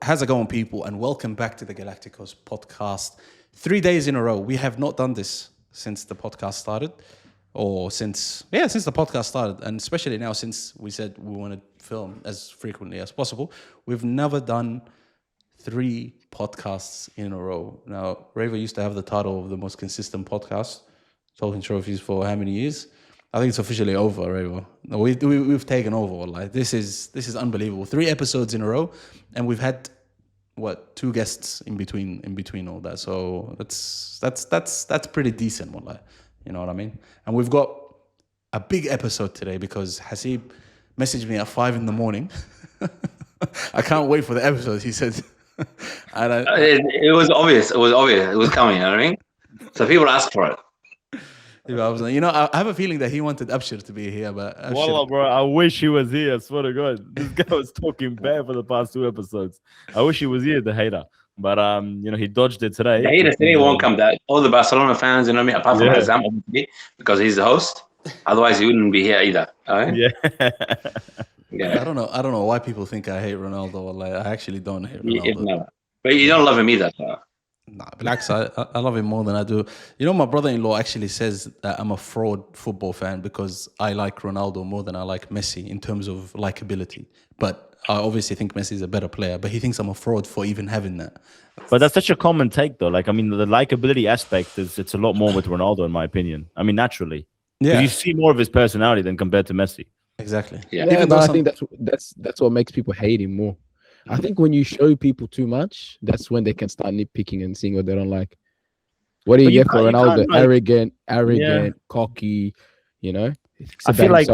How's it going, people? And welcome back to the GalacticOz Podcast. 3 days in a row. We have not done this since the podcast started, or since the podcast started, and especially now since we said we want to film as frequently as possible. We've never done 3 podcasts in a row. Now, Raver used to have the title of the most consistent podcast, talking trophies for how many years? I think it's officially over, Raver. No, we've taken over. Like this is unbelievable. 3 episodes in a row, and we've had 2 guests in between all that. So that's pretty decent, wallah. You know what I mean? And we've got a big episode today because Hasib messaged me at 5 a.m. I can't wait for the episode, he said. And it was obvious. It was coming. You know what I mean? So people asked for it. I was like, I have a feeling that he wanted Abshir to be here, but Wallah, bro, I wish he was here. I swear to God, this guy was talking bad for the past 2 episodes. I wish he was here, the hater, but he dodged it today. The hater today won't come back. All the Barcelona fans, you know what I mean, apart from Azam, obviously, because he's the host. Otherwise, he wouldn't be here either. Right? Yeah. I don't know why people think I hate Ronaldo. Like, I actually don't hate Ronaldo. No. But you don't love him either. So. Nah, relax. I love him more than I do. My brother-in-law actually says that I'm a fraud football fan because I like Ronaldo more than I like Messi in terms of likability. But I obviously think Messi is a better player, but he thinks I'm a fraud for even having that. But that's such a common take, though. Like, the likability aspect it's a lot more with Ronaldo, in my opinion. Naturally. Yeah. You see more of his personality than compared to Messi. Exactly. Yeah, but I think that's what makes people hate him more. I think when you show people too much, that's when they can start nitpicking and seeing what they don't like. What do you get for Ronaldo? Arrogant, cocky, I feel like,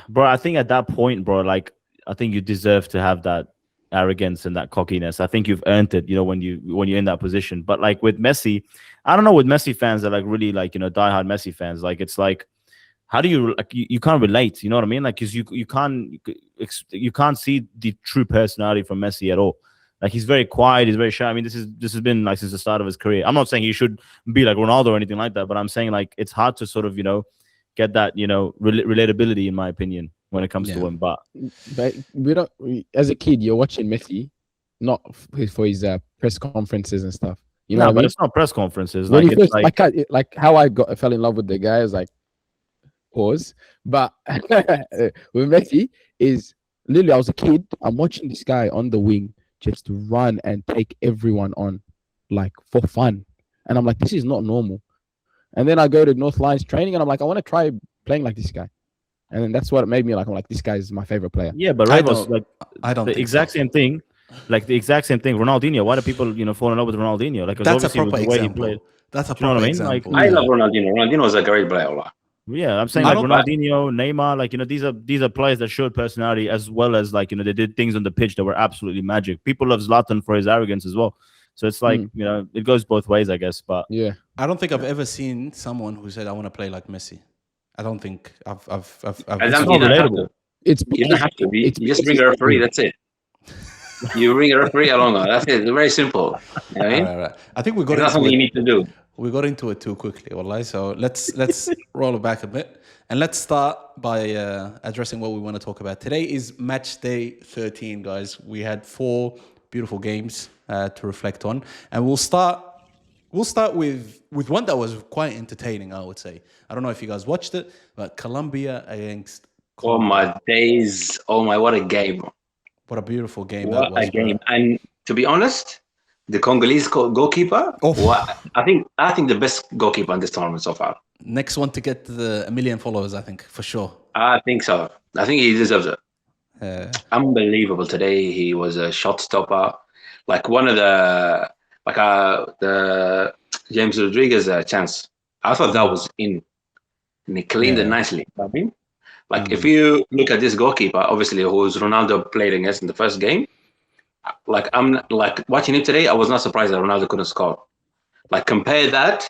bro, I think at that point, bro, like, I think you deserve to have that arrogance and that cockiness. I think you've earned it, when you're in that position. But like with Messi, I don't know, with Messi fans that like really like, diehard Messi fans, like it's like, how do you like you can't relate? You know what I mean? Like, because you can't see the true personality from Messi at all. Like, he's very quiet, he's very shy. I mean, this has been like since the start of his career. I'm not saying he should be like Ronaldo or anything like that, but I'm saying like it's hard to sort of get that relatability, in my opinion, when it comes to him. But we don't. As a kid, you're watching Messi, not for his press conferences and stuff. You know what I mean? But it's not press conferences. When like how I fell in love with the guy is like. Pause. But with Messi is literally, I was a kid. I'm watching this guy on the wing just run and take everyone on, like for fun, and I'm like, this is not normal. And then I go to North Lions training, and I'm like, I want to try playing like this guy. And then that's what made me like, I'm like, this guy is my favorite player. Yeah, but I don't the exact same thing. Like the exact same thing. Ronaldinho. Why do people fall in love with Ronaldinho? Like, that's a proper example. He played. That's a proper example. I love Ronaldinho. Ronaldinho was a great player. Yeah, I'm saying like Ronaldinho, Neymar, like these are players that showed personality as well as like they did things on the pitch that were absolutely magic. People love Zlatan for his arrogance as well. So it's like it goes both ways, I guess. But yeah, I don't think I've ever seen someone who said I want to play like Messi. I don't think I've it's not relatable. You don't have to. You just bring a referee. That's it. You bring a referee along. That's it. It's very simple. You know what I mean? Right. I think we got that's what you need to do. We got into it too quickly, wallahi. So let's roll it back a bit. And let's start by addressing what we want to talk about. Today is Matchday 13, guys. We had 4 beautiful games to reflect on. And we'll start with one that was quite entertaining, I would say. I don't know if you guys watched it, but Colombia against Colombia. Oh, my days. Oh, my, what a game. What a beautiful game that was. What a game. And to be honest, the Congolese goalkeeper, I think the best goalkeeper in this tournament so far. Next one to get the 1 million followers, I think, for sure. I think so. I think he deserves it. Unbelievable. Today, he was a shot stopper. Like one of the James Rodriguez chance. I thought that was in. And he cleaned it nicely. You know what I mean? Like, if you look at this goalkeeper, obviously, who Ronaldo played against in the first game, like, I'm like watching him today, I was not surprised that Ronaldo couldn't score. Like, compare that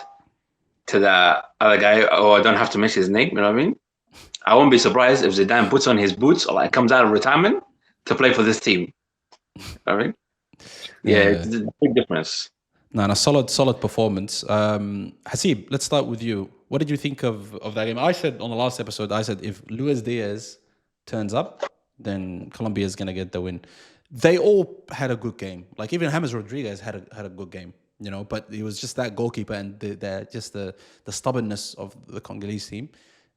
to the other guy, I don't have to mention his name, you know what I mean? I won't be surprised if Zidane puts on his boots or like comes out of retirement to play for this team. You know what I mean? Yeah, it's a big difference. No, solid performance. Hasib, let's start with you. What did you think of that game? I said on the last episode, if Luis Diaz turns up, then Colombia is going to get the win. they all had a good game. Like even James Rodriguez had a good game, you know. But it was just that goalkeeper and the stubbornness of the Congolese team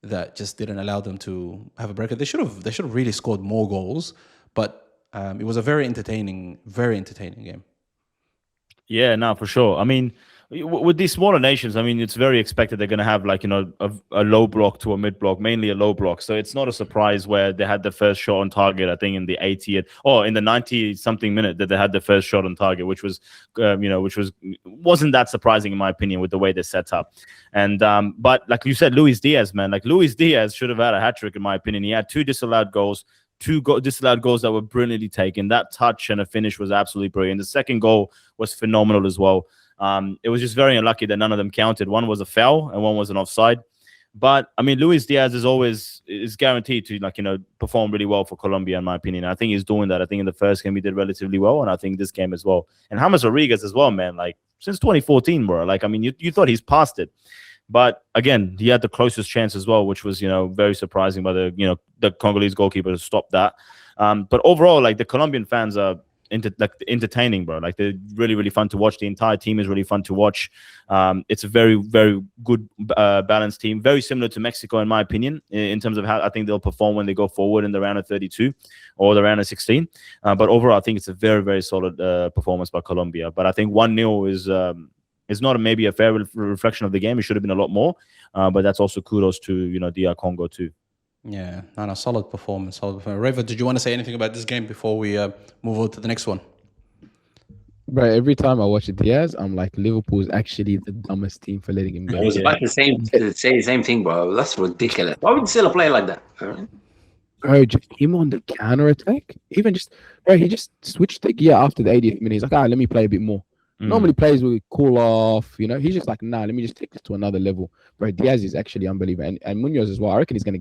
that just didn't allow them to have a break. They should have really scored more goals, but it was a very entertaining game. Yeah, no, for sure. I mean, with these smaller nations, I mean, it's very expected they're going to have like, you know, a low block to a mid block, mainly a low block. So it's not a surprise where they had the first shot on target, I think in the 80th or in the 90 something minute that they had the first shot on target, which was, wasn't that surprising in my opinion with the way they set up. And, but like you said, Luis Diaz, man, like Luis Diaz should have had a hat trick in my opinion. He had two disallowed goals that were brilliantly taken. That touch and a finish was absolutely brilliant. The second goal was phenomenal as well. It was just very unlucky that none of them counted. One was a foul and one was an offside. But I mean, Luis Diaz is guaranteed to, like, you know, perform really well for Colombia, in my opinion. I think he's doing that. I think in the first game he did relatively well, and I think this game as well. And James Rodriguez as well, man. Like since 2014, bro. Like I mean, you thought he's past it. But again, he had the closest chance as well, which was, you know, very surprising by the Congolese goalkeeper to stop that. But overall, like the Colombian fans are entertaining, bro. Like they're really, really fun to watch. The entire team is really fun to watch. It's a very, very good balanced team. Very similar to Mexico, in my opinion, in terms of how I think they'll perform when they go forward in the round of 32 or the round of 16. But overall, I think it's a very, very solid performance by Colombia. But I think 1-0 is not maybe a fair reflection of the game. It should have been a lot more. But that's also kudos to, you know, DR Congo too. Yeah, no, solid performance. Raver, did you want to say anything about this game before we move on to the next one? Bro, every time I watch Diaz, I'm like, Liverpool is actually the dumbest team for letting him go. I was about to say the same thing, bro. That's ridiculous. Why would you still play like that? Bro, just him on the counter attack. Even just, bro, he just switched the gear after the 80th minute. He's like, let me play a bit more. Normally players will cool off, you know. He's just like, let me just take this to another level. Bro, Diaz is actually unbelievable. And Munoz as well. I reckon he's gonna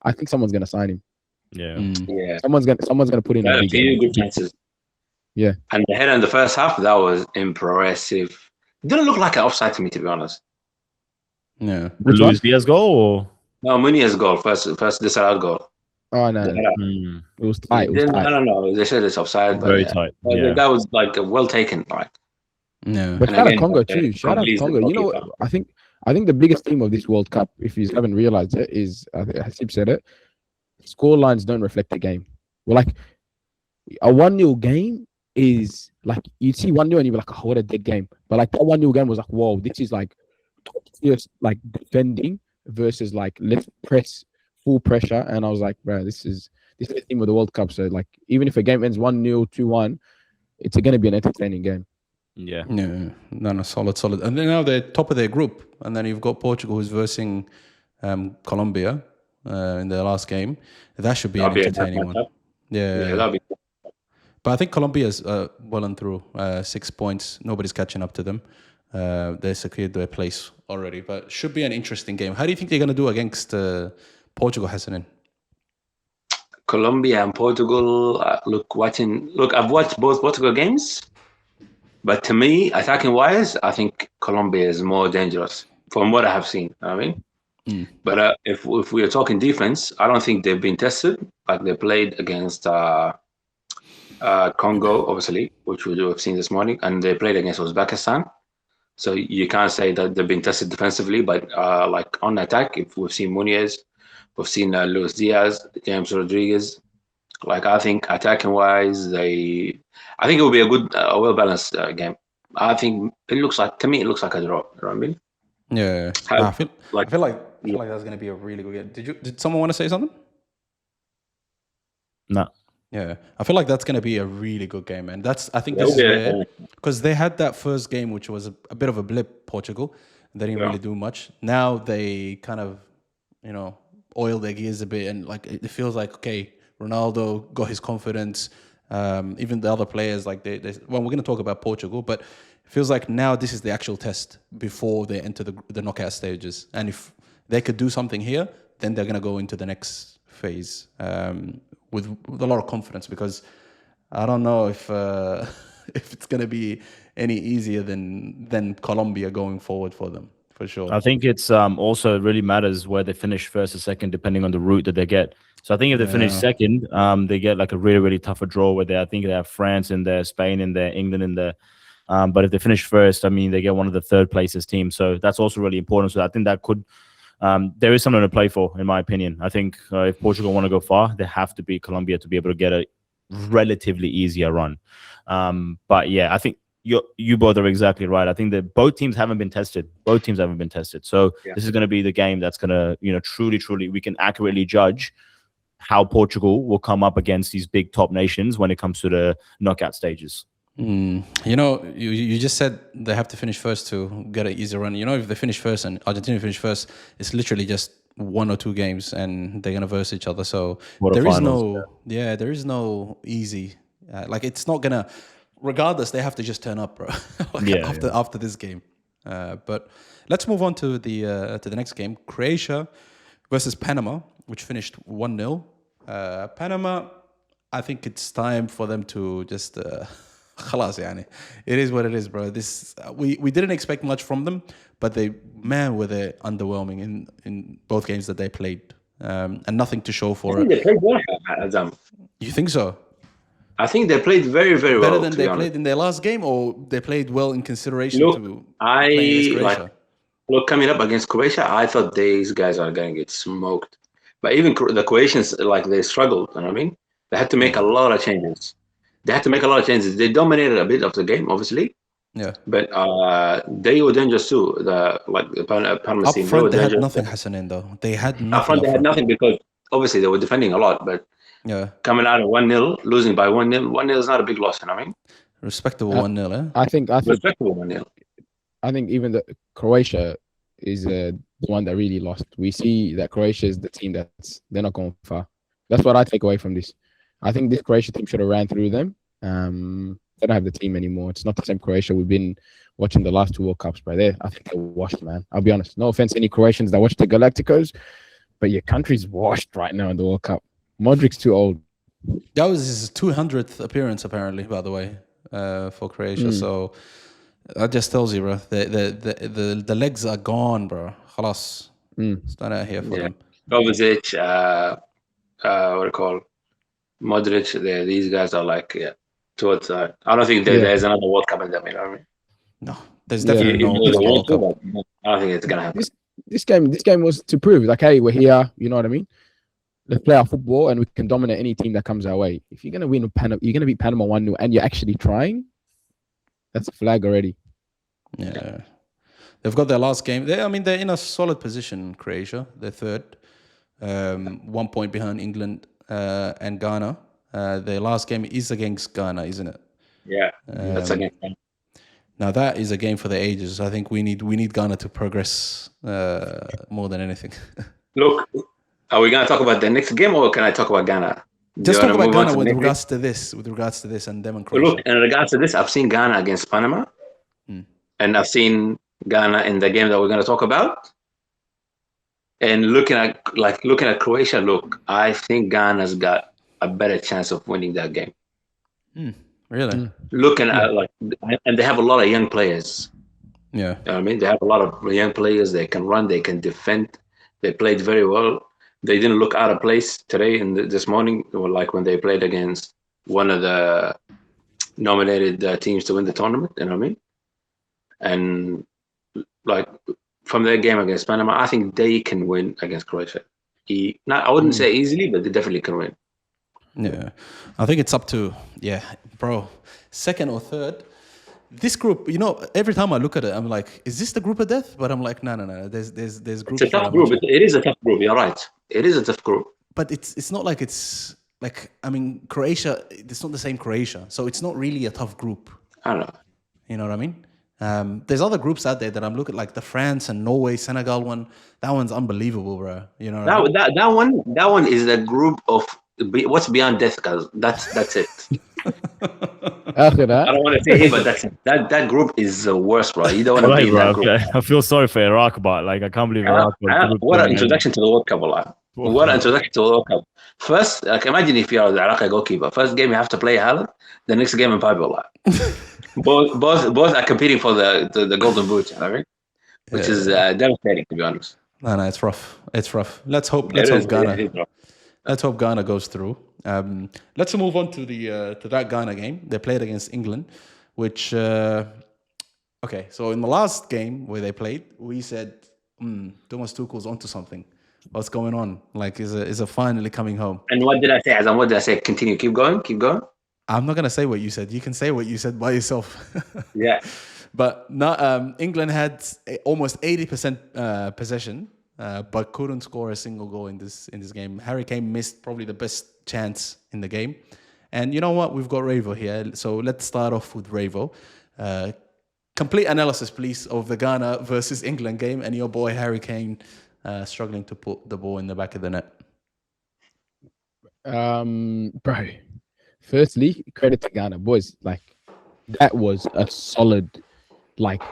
I think someone's gonna sign him. Yeah. Yeah. Someone's gonna put in a few good chances. Yeah. And the header in the first half, that was impressive. It didn't look like an offside to me, to be honest. Yeah. Luis Diaz goal or? No, Muniz goal, first disallowed goal. Oh no. It was tight. No. They said it's offside. Very tight. Yeah. That was like well taken, like. Yeah. But shout out Congo too. Shout out Congo. You know, I think the biggest theme of this World Cup, if you haven't realized it, is Hasib said it. Score lines don't reflect the game. Well, like a 1-0 game is like you see 1-0 and you're like, oh, what a dead game. But like that 1-0 game was like, whoa, this is like just like defending versus like let's press full pressure. And I was like, bro, this is the theme of the World Cup. So like even if a game ends 1-0, 2-1, it's going to be an entertaining game. Yeah. No, solid. And then now they're top of their group, and then you've got Portugal who's versing Colombia in their last game. That should be an entertaining one. Yeah, that'll be. But I think Colombia's well and through 6 points. Nobody's catching up to them. They secured their place already, but should be an interesting game. How do you think they're going to do against Portugal, Hassanin? Colombia and Portugal. Look, I've watched both Portugal games. But to me, attacking wise, I think Colombia is more dangerous from what I have seen. I mean, but if we are talking defense, I don't think they've been tested like they played against Congo, obviously, which we have seen this morning, and they played against Uzbekistan. So you can't say that they've been tested defensively, but like on attack, if we've seen Muniz, we've seen Luis Diaz, James Rodriguez. Like I think attacking wise, I think it will be a good, well balanced game. I think it looks like a draw. You know what I mean? Yeah. I feel like that's going to be a really good game. Did someone want to say something? No. Yeah, I feel like that's going to be a really good game, man. I think this is where, because they had that first game, which was a bit of a blip, Portugal. They didn't really do much. Now they kind of, oil their gears a bit, and like it feels like, okay, Ronaldo got his confidence. Even the other players, like we're going to talk about Portugal, but it feels like now this is the actual test before they enter the knockout stages. And if they could do something here, then they're going to go into the next phase with a lot of confidence, because I don't know if if it's going to be any easier than Colombia going forward for them. for sure. I think it's also really matters where they finish first or second, depending on the route that they get. So I think if they finish second, they get like a really, really tougher draw where I think they have France in there, Spain in there, England in there. But if they finish first, I mean, they get one of the third places teams. So that's also really important. So I think that could, there is something to play for, in my opinion. I think if Portugal want to go far, they have to beat Colombia to be able to get a relatively easier run. But yeah, I think you both are exactly right. I think that both teams haven't been tested. So this is going to be the game that's going to, truly, we can accurately judge how Portugal will come up against these big top nations when it comes to the knockout stages. You just said they have to finish first to get an easy run. If they finish first and Argentina finish first, it's literally just 1 or 2 games and they're gonna verse each other. So there is no easy. It's not gonna. Regardless, they have to just turn up, bro. After this game. But let's move on to the next game: Croatia versus Panama, which finished 1-0. Panama, I think it's time for them to just. خلاص يعني. It is what it is, bro. This we didn't expect much from them, but were they underwhelming in both games that they played, and nothing to show for it. They played well, Azam. You think so? I think they played very, very well. Better than they played in their last game, or they played well in consideration to playing against Croatia? Coming up against Croatia, I thought these guys are going to get smoked. But even the Croatians, they struggled. You know what I mean? They had to make a lot of changes. They dominated a bit of the game, obviously. Yeah. But they were dangerous too. The Panama team. Up front, they had nothing, Hassanin, though. They had nothing. Up front, they had nothing because obviously they were defending a lot. But coming out of 1-0, losing by 1-0, 1-0 is not a big loss. You know what I mean? Respectable 1-0, eh? I think respectable 1-0. I think even the Croatia is the one that really lost. We see that Croatia is the team they're not going far. That's what I take away from this. I think this Croatia team should have ran through them. They don't have the team anymore. It's not the same Croatia we've been watching the last 2 World Cups, but I think they're washed, man. I'll be honest. No offense to any Croatians that watch the Galacticos, but your country's washed right now in the World Cup. Modric's too old. That was his 200th appearance, apparently, by the way, for Croatia. So that just tells you, bro, the legs are gone, bro. Khalas. It's not out here for them. Kovacic, what do you call Modric, these guys are towards. I don't think there's another World Cup in them. You know what I mean? No, there's definitely no World Cup. I don't think it's gonna happen. This game was to prove, hey, we're here. You know what I mean? Let's play our football, and we can dominate any team that comes our way. If you're gonna win Panama, you're gonna beat Panama 1-0, and you're actually trying. That's a flag already. Yeah, they've got their last game. They're in a solid position. Croatia, they're third, 1 point behind England and Ghana. Their last game is against Ghana, isn't it? Yeah, that's against Ghana. Now that is a game for the ages. I think we need Ghana to progress more than anything. Look, are we gonna talk about the next game, or can I talk about Ghana? Just talk about Ghana with regards to this, and them and Croatia. Look, in regards to this, I've seen Ghana against Panama, and I've seen Ghana in the game that we're gonna talk about. And looking at Croatia, I think Ghana's got a better chance of winning that game. Really? Looking at and they have a lot of young players. Yeah. You know what I mean? They have a lot of young players. They can run. They can defend. They played very well. They didn't look out of place today and this morning, when they played against one of the nominated teams to win the tournament. You know what I mean? And from their game against Panama, I think they can win against Croatia. I wouldn't say easily, but they definitely can win. Yeah, I think it's up to bro, second or third. This group, every time I look at it, I'm like, is this the group of death? But I'm like, no. There's groups. It's a tough group. It is a tough group. You're right. It is a tough group. But it's not like it's Croatia. It's not the same Croatia, so it's not really a tough group. I don't know. You know what I mean? There's other groups out there that I'm looking like the France and Norway, Senegal one. That one's unbelievable, bro. You know that one is a group of what's beyond death, guys. That's it. After that, I don't want to say it, but that's it. That group is the worst, bro. You don't want to be in that group. I feel sorry for Iraq, but I can't believe Iraq. What an introduction to the World Cup, What an introduction to the World Cup. First, imagine if you're the Iraqi goalkeeper. First game you have to play Haaland. The next game Mbappe. both are competing for the golden boot. You know what I mean? which is devastating, to be honest. No, it's rough. It's rough. Let's hope It is Ghana. rough. Let's hope Ghana goes through. Let's move on to that Ghana game. They played against England, which okay. So in the last game where they played, we said, Thomas Tuchel's onto something. What's going on? Like, is it finally coming home? And what did I say, Azam? What did I say? Continue. Keep going. Keep going. I'm not gonna say what you said. You can say what you said by yourself. Yeah. But not, England had almost 80% possession, but couldn't score a single goal in this game. Harry Kane missed probably the best chance in the game. And you know what? We've got Ravo here. So let's start off with Ravo. Complete analysis, please, of the Ghana versus England game and your boy Harry Kane struggling to put the ball in the back of the net. Bro, firstly, credit to Ghana. Boys, like, that was a solid, like,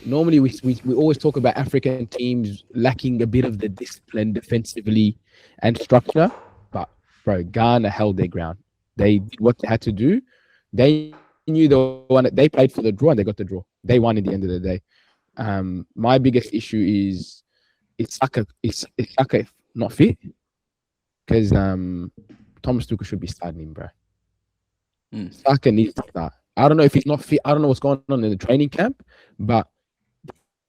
normally we always talk about African teams lacking a bit of the discipline defensively and structure, but bro, Ghana held their ground. They did what they had to do. They knew they played for the draw and they got the draw. They won at the end of the day. My biggest issue is Saka not fit? Because Thomas Tuchel should be starting him, bro. Saka needs to start. I don't know if he's not fit. I don't know what's going on in the training camp, but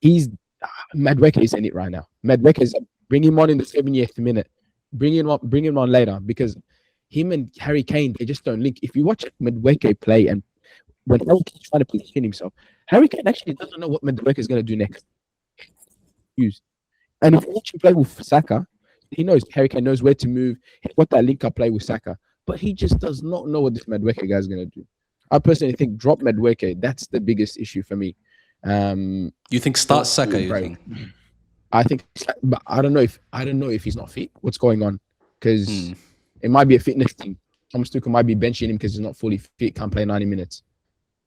Madueke is in it right now. Madueke is bring him on in the 70th minute. Bring him on later, because him and Harry Kane, they just don't link. If you watch Madueke play, and when Harry Kane's trying to position himself, Harry Kane actually doesn't know what Madueke is going to do next. And if you watch him play with Saka, he knows Harry Kane knows where to move. He's got that link up play with Saka, but he just does not know what this Madueke guy is going to do. I personally think drop Madueke. That's the biggest issue for me. You think start Saka? You think? I think, but I don't know if he's not fit. What's going on? Because it might be a fitness thing. Thomas Tuchel might be benching him because he's not fully fit, can't play 90 minutes.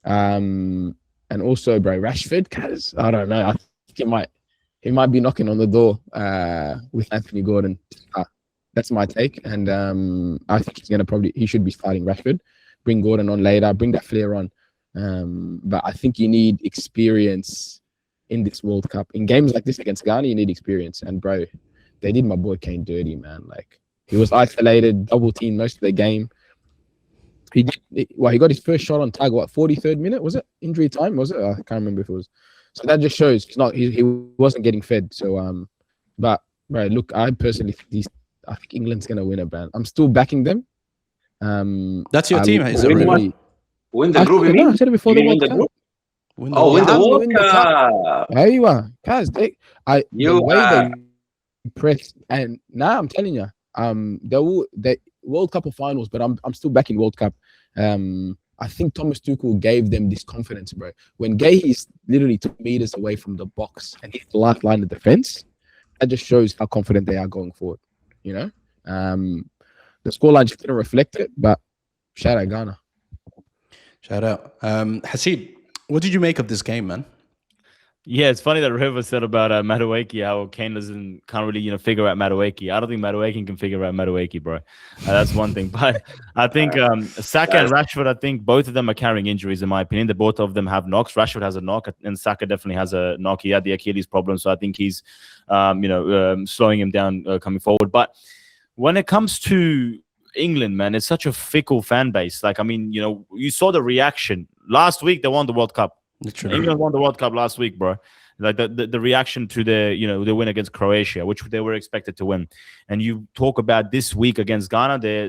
And also, bro, Rashford, because I don't know. I think he might be knocking on the door with Anthony Gordon. That's my take, and I think he should be starting Rashford. Bring Gordon on later. Bring that flair on. But I think you need experience in this World Cup. In games like this against Ghana, you need experience. And bro, they did my boy Kane dirty, man. Like, he was isolated, double teamed most of the game. He got his first shot on target. 43rd minute was it? Injury time was it? I can't remember if it was. So that just shows he wasn't getting fed. So but bro, look, I personally think I think England's gonna win it, man. I'm still backing them. That's your team, is it? Win the group, you mean? I said it before the World Cup. Win the World Cup. There you are, guys. The way they press, and now I'm telling you, the World Cup or finals, but I'm still backing World Cup. I think Thomas Tuchel gave them this confidence, bro. When Gay is literally 2 meters away from the box and he's the last line of defense, that just shows how confident they are going forward. You know, the scoreline just didn't reflect it, but shout out Ghana. Shout out. Hasib, what did you make of this game, man? Yeah, it's funny that River said about Madueke, how Kane can't really figure out Madueke. I don't think Madueke can figure out Madueke, bro. That's one thing. But I think Saka and Rashford, I think both of them are carrying injuries, in my opinion. Both of them have knocks. Rashford has a knock, and Saka definitely has a knock. He had the Achilles problem, so I think he's, slowing him down coming forward. But when it comes to England, man, it's such a fickle fan base. Like, I mean, you saw the reaction. Last week, they won the World Cup. Literally. England won the World Cup last week, bro. Like the reaction to the win against Croatia, which they were expected to win. And you talk about this week against Ghana, they're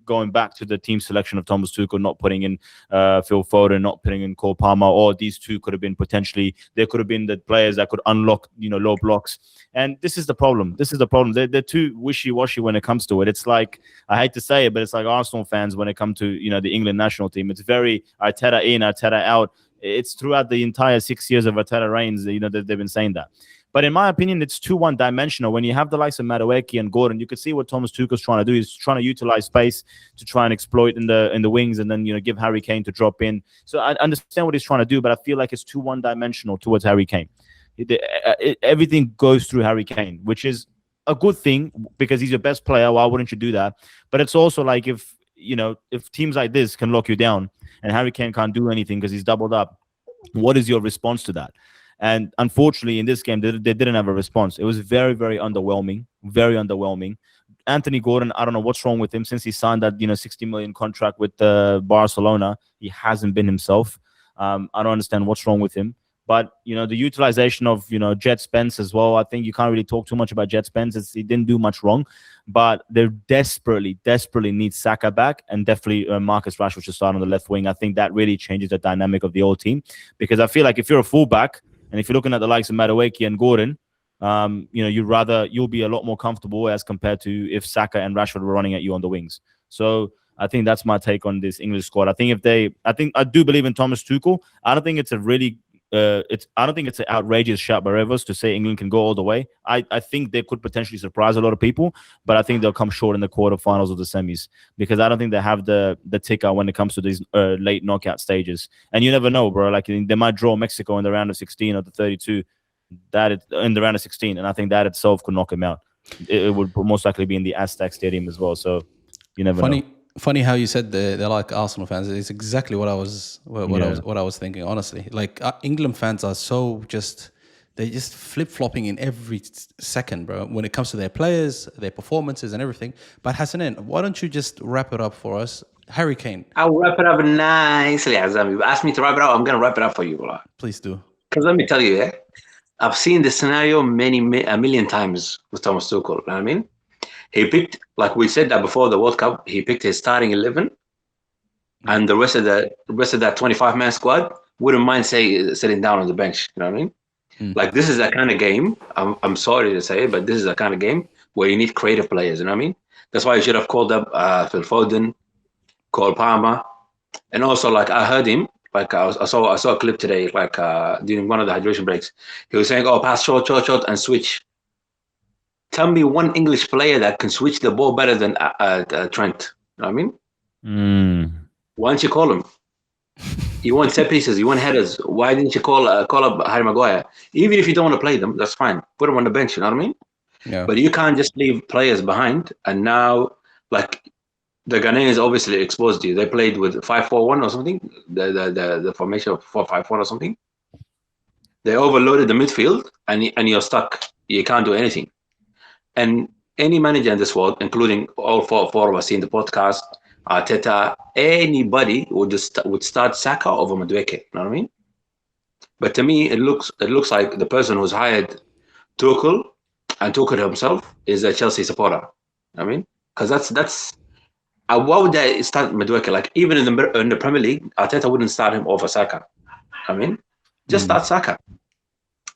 going back to the team selection of Thomas Tuchel, not putting in Phil Foden, not putting in Cole Palmer, or these two could have been they could have been the players that could unlock, low blocks. And this is the problem. They're too wishy-washy when it comes to it. It's like, I hate to say it, but it's like Arsenal fans when it comes to, the England national team. It's very Arteta in, Arteta out. It's throughout the entire 6 years of Arteta reigns, that they've been saying that. But in my opinion, it's too one-dimensional. When you have the likes of Madueke and Gordon, you can see what Thomas Tuchel's trying to do. He's trying to utilize space to try and exploit in the wings, and then give Harry Kane to drop in. So I understand what he's trying to do, but I feel like it's too one-dimensional towards Harry Kane. Everything goes through Harry Kane, which is a good thing because he's your best player. Why wouldn't you do that? But it's also like if teams like this can lock you down and Harry Kane can't do anything because he's doubled up, what is your response to that? And unfortunately, in this game, they didn't have a response. It was very, very underwhelming. Very underwhelming. Anthony Gordon, I don't know what's wrong with him since he signed that 60 million contract with Barcelona. He hasn't been himself. I don't understand what's wrong with him. But the utilization of Jet Spence as well. I think you can't really talk too much about Jet Spence. He didn't do much wrong, but they desperately need Saka back, and definitely Marcus Rashford should start on the left wing. I think that really changes the dynamic of the whole team, because I feel like if you're a fullback and if you're looking at the likes of Madueke and Gordon, you'll be a lot more comfortable as compared to if Saka and Rashford were running at you on the wings. So I think that's my take on this English squad. I do believe in Thomas Tuchel. I don't think it's an outrageous shout by Rivers to say England can go all the way. I think they could potentially surprise a lot of people, but I think they'll come short in the quarterfinals or the semis, because I don't think they have the ticker when it comes to these late knockout stages. And you never know, bro. Like, they might draw Mexico in the round of 16 or the 32 in the round of 16, and I think that itself could knock him out. It would most likely be in the Aztec Stadium as well. So you never know. Funny how you said they're like Arsenal fans. It's exactly what I was thinking. Honestly, like England fans are they're just flip flopping in every second, bro. When it comes to their players, their performances, and everything. But Hassanin, why don't you just wrap it up for us? Harry Kane. I'll wrap it up nicely, Azami. Ask me to wrap it up. I'm gonna wrap it up for you, bro. Please do. Because let me tell you, I've seen this scenario a million times with Thomas Tuchel. You know what I mean? He picked, like we said that before the World Cup, he picked his starting 11, and the rest of that 25-man squad wouldn't mind sitting down on the bench. You know what I mean? Like, this is that kind of game. I'm sorry to say it, but this is the kind of game where you need creative players. You know what I mean? That's why you should have called up Phil Foden, Cole Palmer, and also, like, I heard him. Like, I saw a clip today, like during one of the hydration breaks. He was saying, "Oh, pass short, and switch." Tell me one English player that can switch the ball better than Trent. You know what I mean? Why don't you call him? You want set pieces, you want headers. Why didn't you call up Harry Maguire? Even if you don't want to play them, that's fine. Put them on the bench. You know what I mean? Yeah. But you can't just leave players behind. And now, like, the Ghanaians obviously exposed you. They played with 5-4-1 or something. The formation of 4-5-1 or something. They overloaded the midfield, and you're stuck. You can't do anything. And any manager in this world, including all four of us in the podcast, Arteta, anybody would start Saka over Madueke. You know what I mean? But to me, it looks like the person who's hired Tuchel, and Tuchel himself is a Chelsea supporter. You know what I mean? Because that's why would they start Madueke? Like, even in the Premier League, Arteta wouldn't start him over Saka. I mean, just start Saka.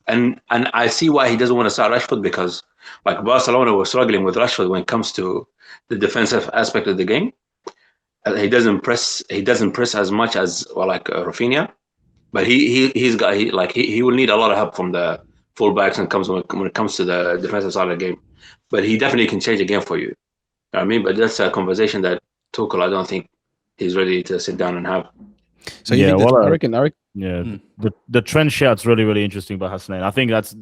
And I see why he doesn't want to start Rashford, because, like, Barcelona was struggling with Rashford when it comes to the defensive aspect of the game. He doesn't press as much as Rafinha, but he will need a lot of help from the fullbacks when it comes to the defensive side of the game. But he definitely can change a game for you. You know what I mean? But that's a conversation that Tuchel, I don't think he's ready to sit down and have. So I reckon. The trend shout's really, really interesting by Hassan. I think that's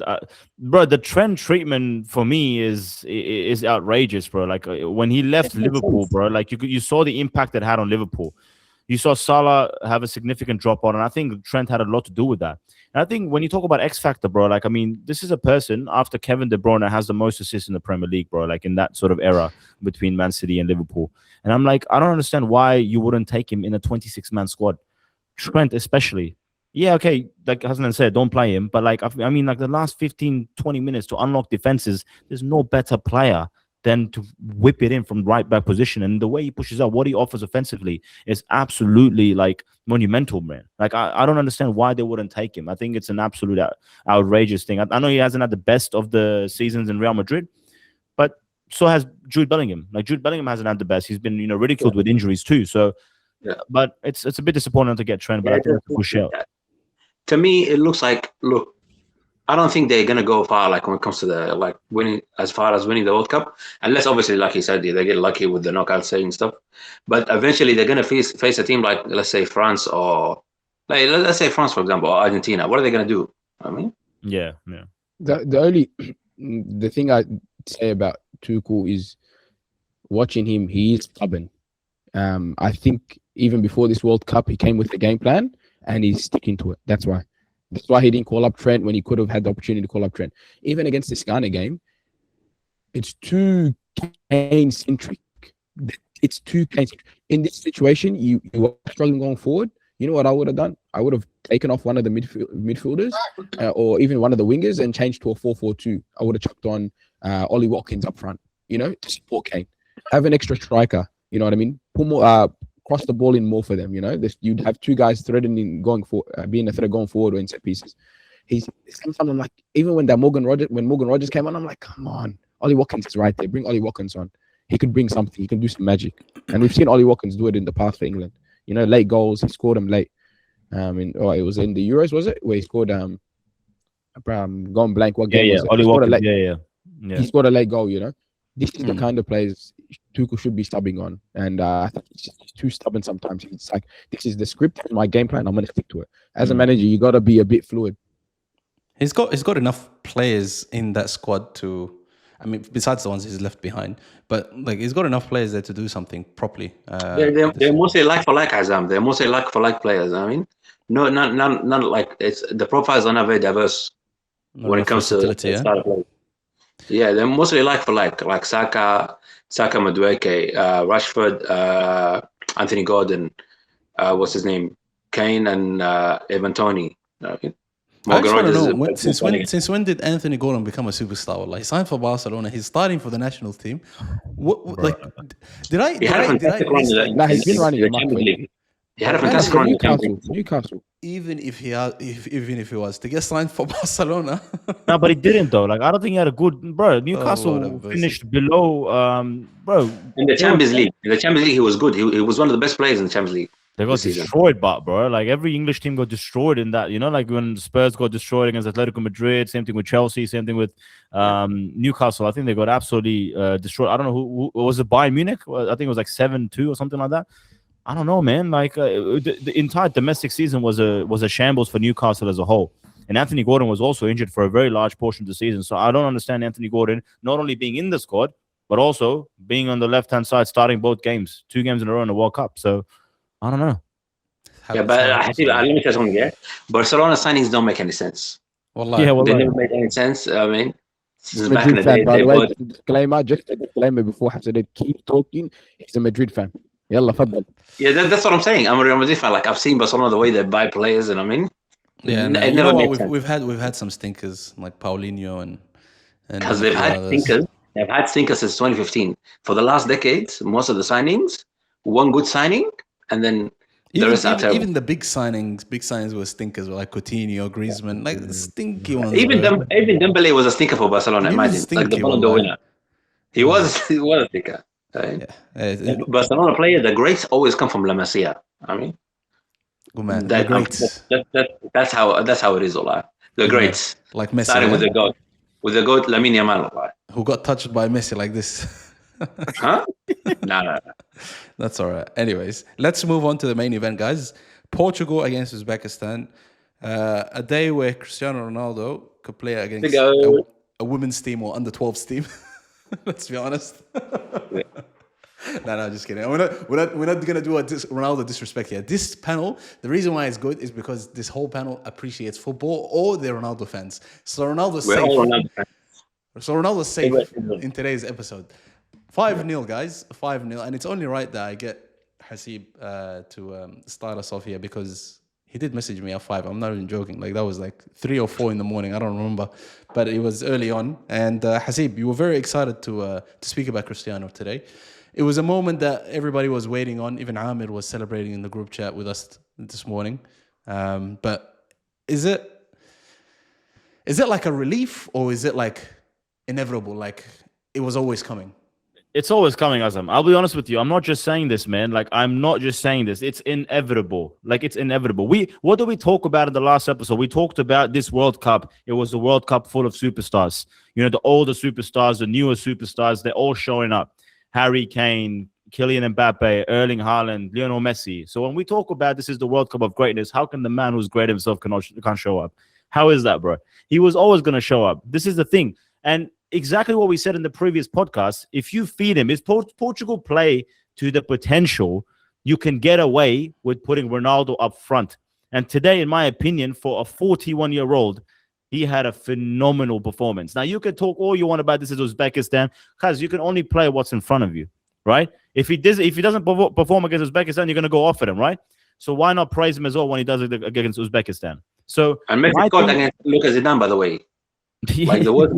bro. The trend treatment for me is outrageous, bro. Like, when he left Liverpool, bro, like you saw the impact it had on Liverpool. You saw Salah have a significant drop on, and I think Trent had a lot to do with that. And I think when you talk about X Factor, bro, like, I mean, this is a person after Kevin De Bruyne has the most assists in the Premier League, bro, like in that sort of era between Man City and Liverpool. And I'm like, I don't understand why you wouldn't take him in a 26-man squad. Trent especially. Yeah, okay, like Hassan said, don't play him. But, like, I mean, like, the last 15, 20 minutes to unlock defenses, there's no better player than to whip it in from right back position. And the way he pushes out, what he offers offensively is absolutely, like, monumental, man. Like, I don't understand why they wouldn't take him. I think it's an absolute outrageous thing. I know he hasn't had the best of the seasons in Real Madrid, but so has Jude Bellingham. Like, Jude Bellingham hasn't had the best. He's been, ridiculed with injuries too. So, but it's a bit disappointing to get Trent, but I think it's a push out. To me, it looks like, I don't think they're gonna go far, like, when it comes to the winning the World Cup, unless obviously, like you said, they get lucky with the knockout stage and stuff. But eventually, they're gonna face a team like, let's say, France, or let's say France, for example, or Argentina. What are they gonna do? I mean, yeah. The thing I say about Tuchel is watching him. He is stubborn. I think even before this World Cup, he came with the game plan and he's sticking to it. That's why. That's why he didn't call up Trent when he could have had the opportunity to call up Trent. Even against this Ghana game, it's too Kane-centric. It's too Kane-centric. In this situation, you are struggling going forward. You know what I would have done? I would have taken off one of the midfielders or even one of the wingers and changed to a 4-4-2. I would have chucked on Ollie Watkins up front, to support Kane. Have an extra striker, you know what I mean? Put more, cross the ball in more for them, You'd have two guys threatening being a threat going forward or in set pieces. Sometimes I'm like, even when Morgan Rogers came on, I'm like, come on, Ollie Watkins is right there. Bring Ollie Watkins on. He could bring something. He can do some magic. And we've seen Ollie Watkins do it in the past for England. Late goals. He scored them late. It was in the Euros, was it? Where he scored gone blank. What game was it? Ollie Watkins. Yeah. He scored a late goal, This is the kind of players Tuchel should be stubbing on. And I think he's too stubborn sometimes. It's like, this is the script, my game plan, I'm going to stick to it. As a manager, you got to be a bit fluid. He's got enough players in that squad to, besides the ones he's left behind, but he's got enough players there to do something properly. They're mostly like for like, Azam. They're mostly like for like players. No, none like the profiles are not very diverse when it comes to style of play. Yeah, they're mostly like for like Saka, Madueke, Rashford, Anthony Gordon, what's his name, Kane, and Evan Toney. I just want to know, since when did Anthony Gordon become a superstar? He signed for Barcelona. He's starting for the national team. Did I? He's been running the Champions League. He had a fantastic run in Newcastle. Even if he was to get signed for Barcelona. No, but he didn't though. I don't think he had a good Newcastle finished below bro. In the Champions League. In the Champions League, he was good. He was one of the best players in the Champions League. They got destroyed, bro. Every English team got destroyed in that. When Spurs got destroyed against Atletico Madrid, same thing with Chelsea, same thing with Newcastle. I think they got absolutely destroyed. I don't know who was it. Bayern Munich? I think it was 7-2 or something like that. I don't know, man. The entire domestic season was a shambles for Newcastle as a whole. And Anthony Gordon was also injured for a very large portion of the season. So I don't understand Anthony Gordon not only being in the squad, but also being on the left-hand side, starting both games, 2 games in a row in the World Cup. So I don't know. Yeah, but let me tell you something here. Barcelona signings don't make any sense. They never made any sense. Since back in the day, by the way, just a disclaimer before Hassan keep talking. He's a Madrid fan. Yalla, faddal. Yeah, that's what I'm saying. I'm a Real Madrid fan. I've seen Barcelona the way they buy players, and it never made sense. We've had some stinkers like Paulinho and because they've had stinkers. They've had stinkers since 2015. For the last decades, most of the signings, one good signing, and then the rest are terrible. Even the big signings were stinkers, like Coutinho, Griezmann, stinky ones. Even Dembele was a stinker for Barcelona. Imagine, the Ballon d'Or winner. He was a stinker. Barcelona player, the greats always come from La Masia. Good man. That's how it is, Allah. The greats, like Messi, starting with the goat, Lamine Yamal, who got touched by Messi like this. Huh? No. That's all right. Anyways, let's move on to the main event, guys. Portugal against Uzbekistan. A day where Cristiano Ronaldo could play against a women's team or under 12s team. Let's be honest. No, just kidding. We're not gonna do a Ronaldo disrespect here. This panel, the reason why it's good is because this whole panel appreciates football or they're Ronaldo fans. So Ronaldo's safe. All Ronaldo fans. So Ronaldo's safe in today's episode. 5-0, guys. 5-0, and it's only right that I get Hasib to start us off here because he did message me at 5. I'm not even joking. That was 3 or 4 in the morning. I don't remember, but it was early on. And Hasib, you were very excited to speak about Cristiano today. It was a moment that everybody was waiting on. Even Amir was celebrating in the group chat with us this morning. But is it like a relief or is it inevitable? It was always coming. It's always coming, Azam. I'll be honest with you. I'm not just saying this, man. I'm not just saying this. It's inevitable. It's inevitable. What did we talk about in the last episode? We talked about this World Cup. It was a World Cup full of superstars. The older superstars, the newer superstars, they're all showing up. Harry Kane, Kylian Mbappe, Erling Haaland, Lionel Messi. So when we talk about this is the World Cup of greatness, how can the man who's great himself can't show up? How is that, bro? He was always going to show up. This is the thing. And exactly what we said in the previous podcast, if you feed him, if Portugal play to the potential, you can get away with putting Ronaldo up front. And today, in my opinion, for a 41-year-old, he had a phenomenal performance. Now, you can talk all you want about this is Uzbekistan, because you can only play what's in front of you, right? If he doesn't perform against Uzbekistan, you're going to go off at him, right? So why not praise him as well when he does it against Uzbekistan? So and Messi scored against Lucas Zidane, by the way. Like the word,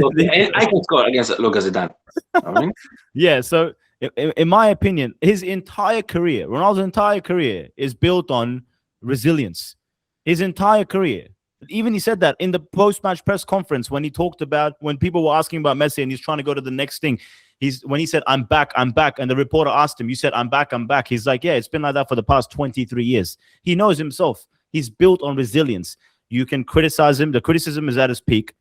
I can score against Lucas Zidane. I mean? Yeah. So in my opinion, his entire career, Ronaldo's entire career, is built on resilience. His entire career. Even he said that in the post-match press conference when he talked about when people were asking about Messi and he's trying to go to the next thing. When he said, I'm back, and the reporter asked him, you said, I'm back. He's like, yeah, it's been like that for the past 23 years. He knows himself. He's built on resilience. You can criticize him. The criticism is at his peak.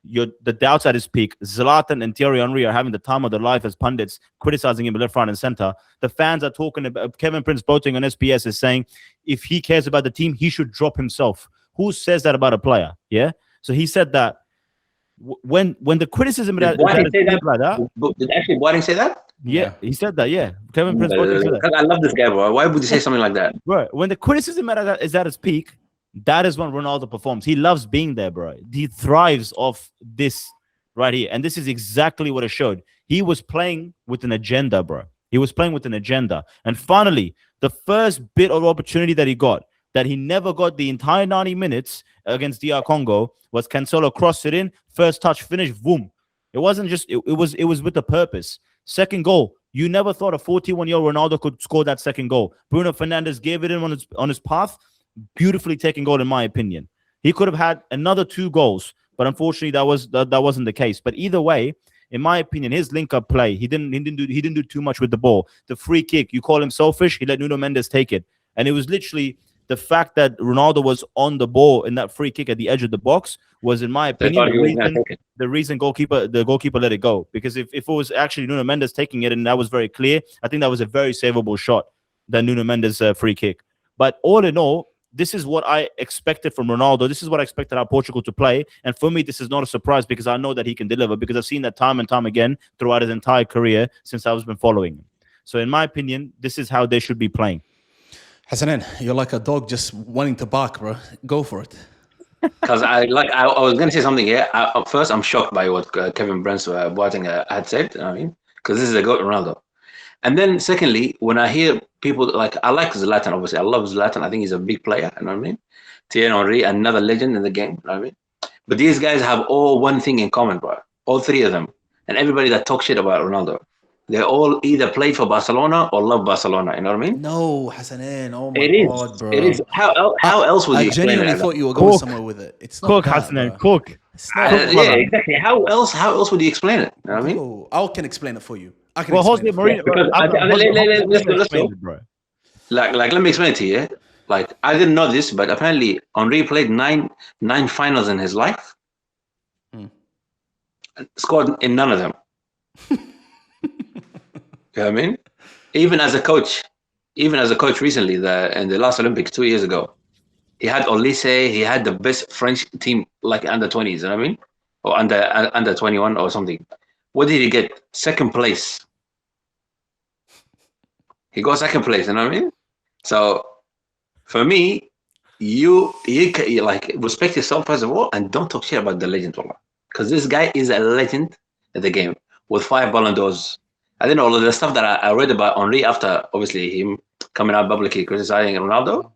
The doubts at his peak. Zlatan and Thierry Henry are having the time of their life as pundits, criticizing him left, right, and center. The fans are talking about Kevin Prince Boateng on SBS is saying if he cares about the team, he should drop himself. Who says that about a player? Yeah. So he said that when the criticism did actually Boateng say that? Yeah, he said that. Yeah, Kevin Prince Boateng said that. I love this guy, bro. Why would you say something like that? Bro, when the criticism is at its peak, that is when Ronaldo performs. He loves being there, bro. He thrives off this right here, and this is exactly what it showed. He was playing with an agenda, bro. He was playing with an agenda, and finally, the first bit of opportunity that he got, that he never got the entire 90 minutes against DR Congo, was Cancelo crossed it in, first touch, finish, boom. It wasn't just, it was with a purpose. Second goal, you never thought a 41-year-old Ronaldo could score that second goal. Bruno Fernandes gave it in on his path, beautifully taken goal in my opinion. He could have had another 2 goals, but unfortunately that wasn't the case. But either way, in my opinion, his link-up play, he didn't do too much with the ball. The free kick, you call him selfish, he let Nuno Mendes take it. And it was literally the fact that Ronaldo was on the ball in that free kick at the edge of the box was, in my opinion, the reason the goalkeeper let it go. Because if it was actually Nuno Mendes taking it, and that was very clear, I think that was a very savable shot, that Nuno Mendes free kick. But all in all, this is what I expected from Ronaldo. This is what I expected our Portugal to play. And for me, this is not a surprise because I know that he can deliver, because I've seen that time and time again throughout his entire career since I've been following him. So in my opinion, this is how they should be playing. Hassanin, you're like a dog just wanting to bark, bro. Go for it. Because I was going to say something here. First, I'm shocked by what Kevin Prince Boateng had said. I mean, because this is a goat Ronaldo. And then secondly, when I hear people I like Zlatan, obviously. I love Zlatan. I think he's a big player. You know what I mean? Thierry Henry, another legend in the game. You know what I mean? But these guys have all one thing in common, bro. All 3 of them. And everybody that talks shit about Ronaldo. They all either played for Barcelona or love Barcelona. You know what I mean? No, Hassanin. Oh my God, bro. It is. How else would you explain it? I genuinely thought you were going somewhere with it. It's not Cook, that, Hassanin. bro. Cook. Yeah, exactly. How else would you explain it? You know what I mean? Oh, I can explain it for you. I can Well, explain Jose it for you. Mourinho. Let's go. Like, let me explain it to you. Like, I didn't know this, but apparently Henry played nine finals in his life. And scored in none of them. You know what I mean? Even as a coach recently, in the last Olympics 2 years ago, he had Olise, he had the best French team, like under 20s, you know what I mean? Or under 21 or something. What did he get? Second place. He got second place, you know what I mean? So for me, you like respect yourself first of all, and don't talk shit about the legend, because this guy is a legend in the game with 5 Ballon d'Ors. I think all of the stuff that I read about Henry after obviously him coming out publicly criticizing Ronaldo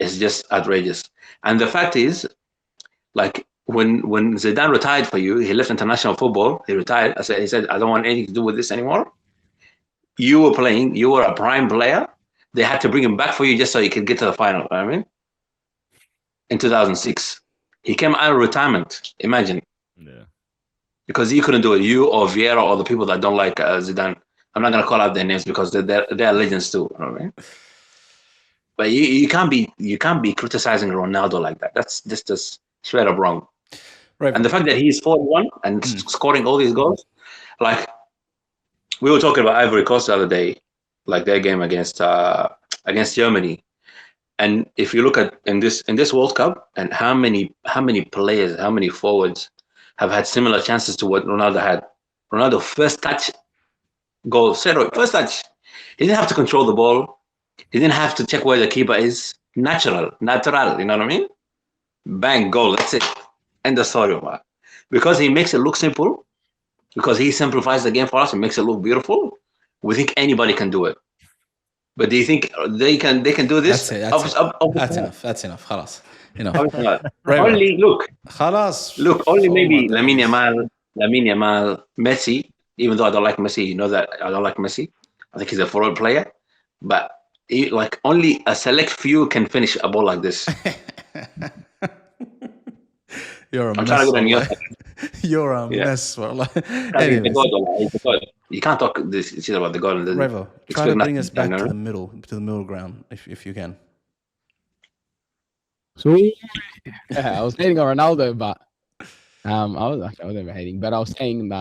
is just outrageous. And the fact is, like when Zidane retired for you, he left international football. He retired. He said, I don't want anything to do with this anymore. You were playing. You were a prime player. They had to bring him back for you just so you could get to the final. You know what I mean? In 2006, he came out of retirement. Imagine. Yeah. Because you couldn't do it. You or Vieira or the people that don't like Zidane. I'm not gonna call out their names because they're legends too. You know what I mean? But you can't be criticizing Ronaldo like that. That's just straight up wrong. Right. And the fact that he's 41 and scoring all these goals, like we were talking about Ivory Coast the other day, like their game against Germany. And if you look at in this World Cup and how many players, how many forwards have had similar chances to what Ronaldo had. Ronaldo first touch goal, first touch. He didn't have to control the ball. He didn't have to check where the keeper is. natural. You know what I mean? Bang, goal. That's it. End the story, man. Because he makes it look simple. Because he simplifies the game for us and makes it look beautiful. We think anybody can do it. But do you think they can do this? That's enough. That's enough. خلاص. Only look. خلاص. Look, only maybe Lamine Yamal, Messi. Even though I don't like Messi, you know that I don't like Messi. I think he's a forward player. But like only a select few can finish a ball like this. You're a I'm mess. trying to go on your You're a mess. Anyways. You can't talk this shit about the goal. Revo, try to bring us back to the middle ground, if you can. So I was hating on Ronaldo, but I wasn't even hating, but I was saying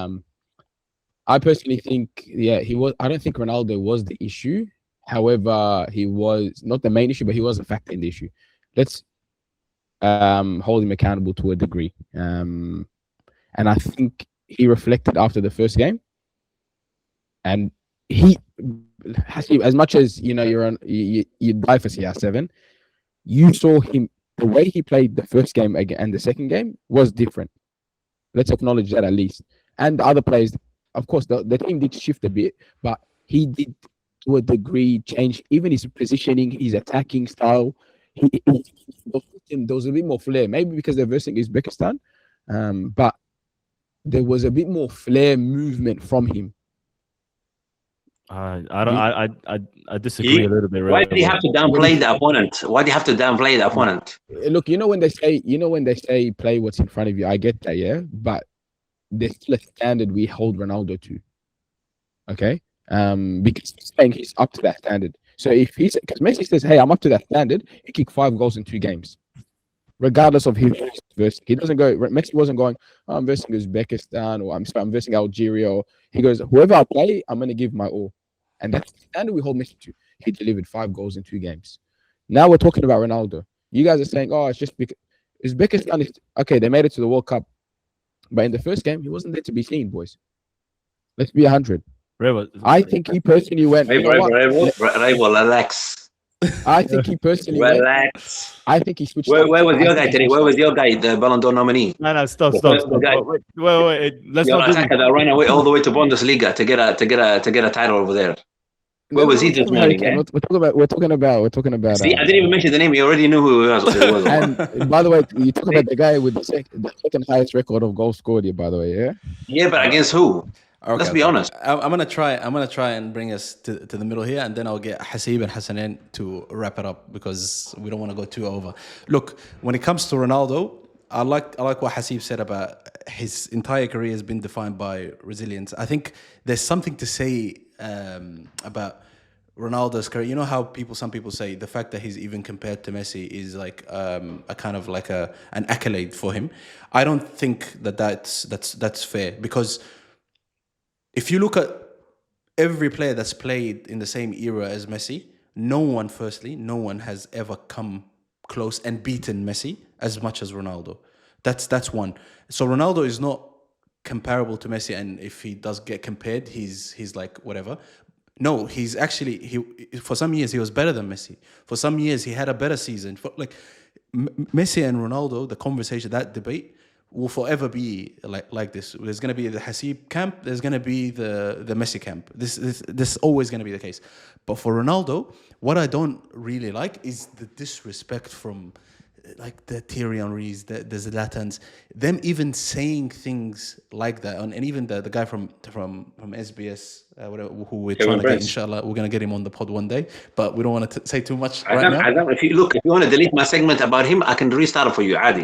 I personally think he was. I don't think Ronaldo was the issue. However, he was not the main issue, but he was a factor in the issue. Let's hold him accountable to a degree. And I think he reflected after the first game. And he has, as much as you die for CR7, you saw him, the way he played the first game again and the second game was different. Let's acknowledge that at least. And the other players, of course, the team did shift a bit, but he did to a degree change even his positioning, his attacking style. There was a bit more flair, maybe because they're versing Uzbekistan, but there was a bit more flair movement from him. I disagree a little bit. Why do you have to downplay the opponent? Why do you have to downplay the opponent? Look, when they say play what's in front of you, I get that, yeah, but there's still a standard we hold Ronaldo to. Okay, because he's saying he's up to that standard. So if because Messi says, "Hey, I'm up to that standard," he kicked 5 goals in 2 games, regardless of who he's versing. He doesn't go. Messi wasn't going, I'm versing Uzbekistan, or I'm versing Algeria. He goes, whoever I play, I'm going to give my all. And that's the standard we hold Messi to. He delivered 5 goals in 2 games. Now we're talking about Ronaldo. You guys are saying, oh, it's just because Uzbekistan is okay. They made it to the World Cup, but in the first game, he wasn't there to be seen, boys. Let's be 100. I think he personally went. Relax. I think he personally relax. I think he switched. Where was your guy today? Where was your guy, the Ballon d'Or nominee? No, stop. Wait. Let's not do that. That ran away all the way to Bundesliga to get a title over there. Where was he this morning? We're talking about. See, I didn't even mention the name. You already knew who he was. And by the way, you talk about the guy with the second highest record of goals scored here. By the way, yeah. Yeah, but against who? Okay, let's be honest. I'm gonna try and bring us to the middle here, and then I'll get Hasib and Hassanin to wrap it up because we don't want to go too over. Look, when it comes to Ronaldo, I like what Hasib said about his entire career has been defined by resilience. I think there's something to say about Ronaldo's career. You know how some people say the fact that he's even compared to Messi is like a kind of like an accolade for him. I don't think that's fair, because if you look at every player that's played in the same era as Messi, no one has ever come close and beaten Messi as much as Ronaldo. That's one. So Ronaldo is not comparable to Messi, and if he does get compared, he's like whatever. No, he's actually for some years he was better than Messi. For some years he had a better season. Messi and Ronaldo, the conversation, that debate will forever be like this. There's going to be the Hasib camp. There's going to be the Messi camp. This is always going to be the case. But for Ronaldo, what I don't really like is the disrespect from like the Thierry Henrys, the Zlatans, them even saying things like that. And even the guy from SBS, whatever, who we're trying to get, inshallah, we're going to get him on the pod one day, but we don't want to say too much now. If you want to delete my segment about him, I can restart it for you, Adi.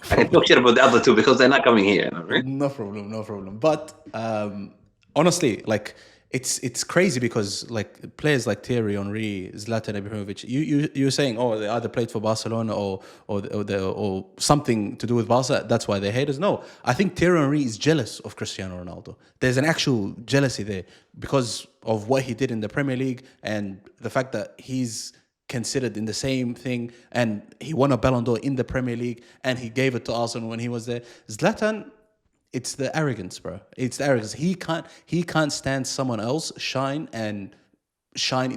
I can talk shit about the other two because they're not coming here. Right? No problem. But honestly, like, it's crazy because like players like Thierry Henry, Zlatan Ibrahimovic, you're saying, oh, they either played for Barcelona or something to do with Barca, that's why they're haters. No, I think Thierry Henry is jealous of Cristiano Ronaldo. There's an actual jealousy there because of what he did in the Premier League and the fact that he's considered in the same thing, and he won a Ballon d'Or in the Premier League and he gave it to Arsenal when he was there. Zlatan, it's the arrogance, bro. It's the arrogance. He can't stand someone else shine in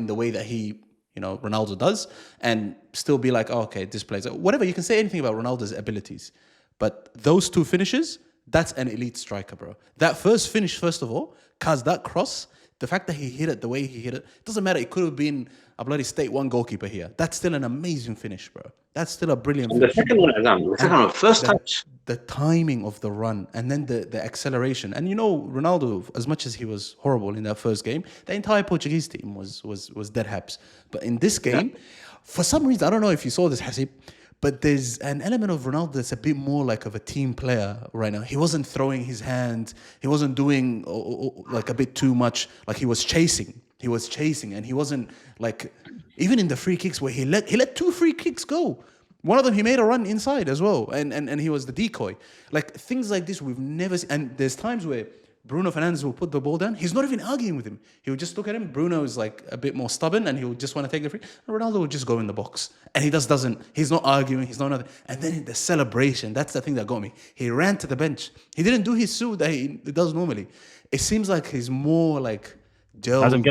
the way that he Ronaldo does, and still be like, oh, okay, this plays whatever. You can say anything about Ronaldo's abilities, but those two finishes, that's an elite striker, bro. That first finish, first of all, cause that cross, the fact that he hit it the way he hit it, doesn't matter. It could have been a bloody State 1 goalkeeper here. That's still an amazing finish, bro. That's still a brilliant finish. The second one, first touch. The timing of the run and then the acceleration. And Ronaldo, as much as he was horrible in that first game, the entire Portuguese team was dead haps. But in this game, for some reason, I don't know if you saw this, Hasib, but there's an element of Ronaldo that's a bit more like of a team player right now. He wasn't throwing his hand. He wasn't doing like a bit too much. Like he was chasing. And he wasn't like, even in the free kicks where he let 2 free kicks go. One of them, he made a run inside as well. And he was the decoy. Like things like this, we've never seen. And there's times where Bruno Fernandes will put the ball down. He's not even arguing with him. He would just look at him. Bruno is like a bit more stubborn and he would just want to take the free. And Ronaldo would just go in the box. And he he's not arguing. He's not nothing. And then the celebration, that's the thing that got me. He ran to the bench. He didn't do his suit that he does normally. It seems like he's more like gel. Azam,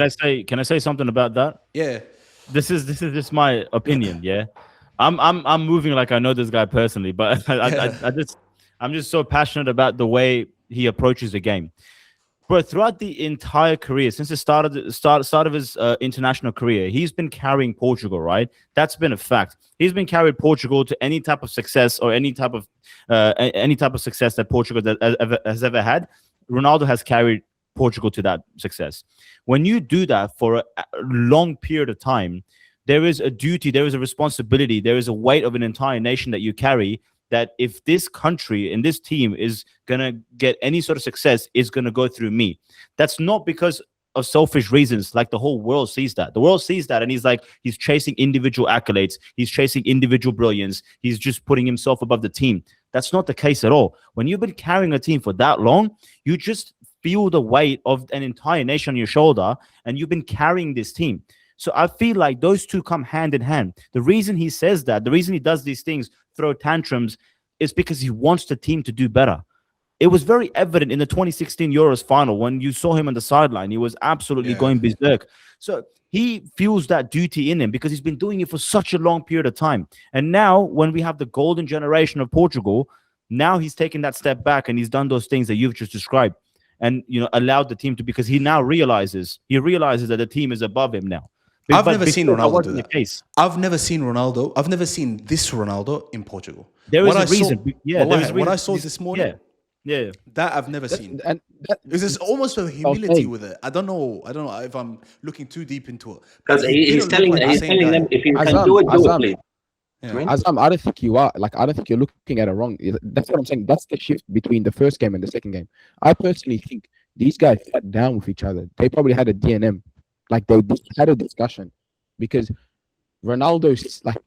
can I say something about that? Yeah. This is just my opinion, yeah. I'm moving like I know this guy personally, but I'm just so passionate about the way he approaches the game. But throughout the entire career, since the start of his international career, he's been carrying Portugal, right? That's been a fact. He's been carrying Portugal to any type of success or any type of success that Portugal has ever had. Ronaldo has carried Portugal to that success. When you do that for a long period of time, there is a duty, there is a responsibility, there is a weight of an entire nation that you carry, that if this country and this team is going to get any sort of success, it's going to go through me. That's not because of selfish reasons, like the whole world sees that. The world sees that and he's chasing individual accolades. He's chasing individual brilliance. He's just putting himself above the team. That's not the case at all. When you've been carrying a team for that long, you just feel the weight of an entire nation on your shoulder, and you've been carrying this team. So I feel like those two come hand in hand. The reason he says that, the reason he does these things, throw tantrums, is because he wants the team to do better. It was very evident in the 2016 Euros final when you saw him on the sideline. He was absolutely going berserk. So he feels that duty in him because he's been doing it for such a long period of time. And now when we have the golden generation of Portugal, now he's taken that step back and he's done those things that you've just described and allowed the team to, because he now realizes that the team is above him now. I've never seen Ronaldo do that. I've never seen this Ronaldo in Portugal. There is a reason. What I saw this morning, that I've never seen. And there's almost a humility with it. I don't know if I'm looking too deep into it. Because he's telling them, if you can do it, please. Azam, I don't think you are. Like, I don't think you're looking at it wrong. That's what I'm saying. That's the shift between the first game and the second game. I personally think these guys sat down with each other. They probably had a DNM. Like, they had a discussion, because Ronaldo's like